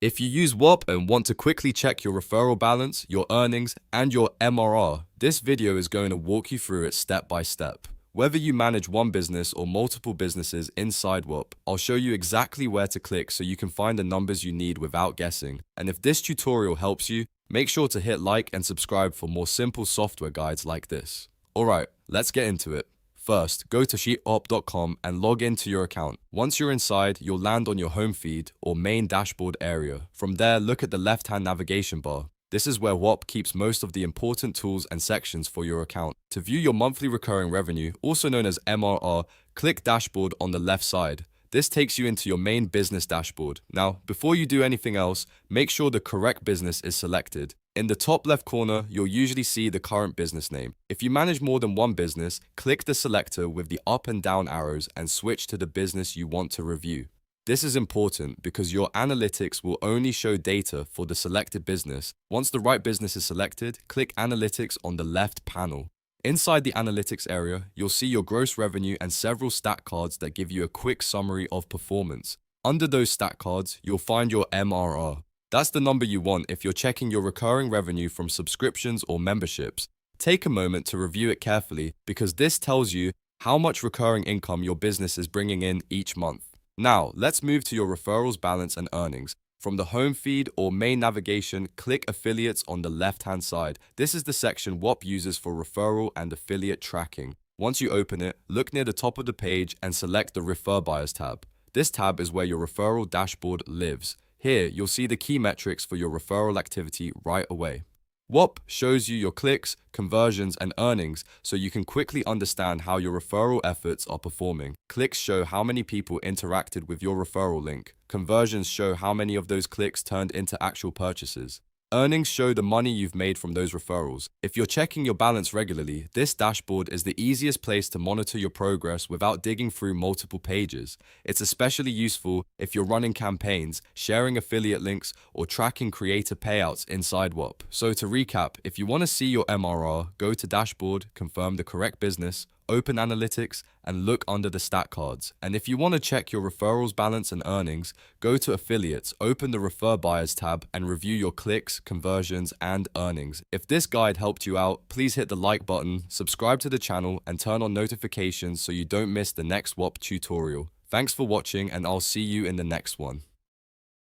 If you use Whop and want to quickly check your referral balance, your earnings, and your MRR, this video is going to walk you through it step by step. Whether you manage one business or multiple businesses inside Whop, I'll show you exactly where to click so you can find the numbers you need without guessing. And if this tutorial helps you, make sure to hit like and subscribe for more simple software guides like this. Alright, let's get into it. First, go to sheethop.com and log into your account. Once you're inside, you'll land on your home feed or main dashboard area. From there, look at the left-hand navigation bar. This is where Whop keeps most of the important tools and sections for your account. To view your monthly recurring revenue, also known as MRR, click Dashboard on the left side. This takes you into your main business dashboard. Now, before you do anything else, make sure the correct business is selected. In the top left corner, you'll usually see the current business name. If you manage more than one business, click the selector with the up and down arrows and switch to the business you want to review. This is important because your analytics will only show data for the selected business. Once the right business is selected, click Analytics on the left panel. Inside the analytics area, you'll see your gross revenue and several stat cards that give you a quick summary of performance. Under those stat cards, you'll find your MRR. That's the number you want if you're checking your recurring revenue from subscriptions or memberships. Take a moment to review it carefully because this tells you how much recurring income your business is bringing in each month. Now, let's move to your referrals balance and earnings. From the home feed or main navigation, click Affiliates on the left-hand side. This is the section Whop uses for referral and affiliate tracking. Once you open it, look near the top of the page and select the Refer Buyers tab. This tab is where your referral dashboard lives. Here, you'll see the key metrics for your referral activity right away. Whop shows you your clicks, conversions, and earnings so you can quickly understand how your referral efforts are performing. Clicks show how many people interacted with your referral link. Conversions show how many of those clicks turned into actual purchases. Earnings show the money you've made from those referrals. If you're checking your balance regularly, this dashboard is the easiest place to monitor your progress without digging through multiple pages. It's especially useful if you're running campaigns, sharing affiliate links, or tracking creator payouts inside Whop. So to recap, if you want to see your MRR, go to Dashboard, confirm the correct business, open Analytics, and look under the stat cards. And if you want to check your referrals balance and earnings, go to Affiliates, open the Refer Buyers tab, and review your clicks, conversions, and earnings. If this guide helped you out, please hit the like button, subscribe to the channel, and turn on notifications so you don't miss the next Whop tutorial. Thanks for watching, and I'll see you in the next one.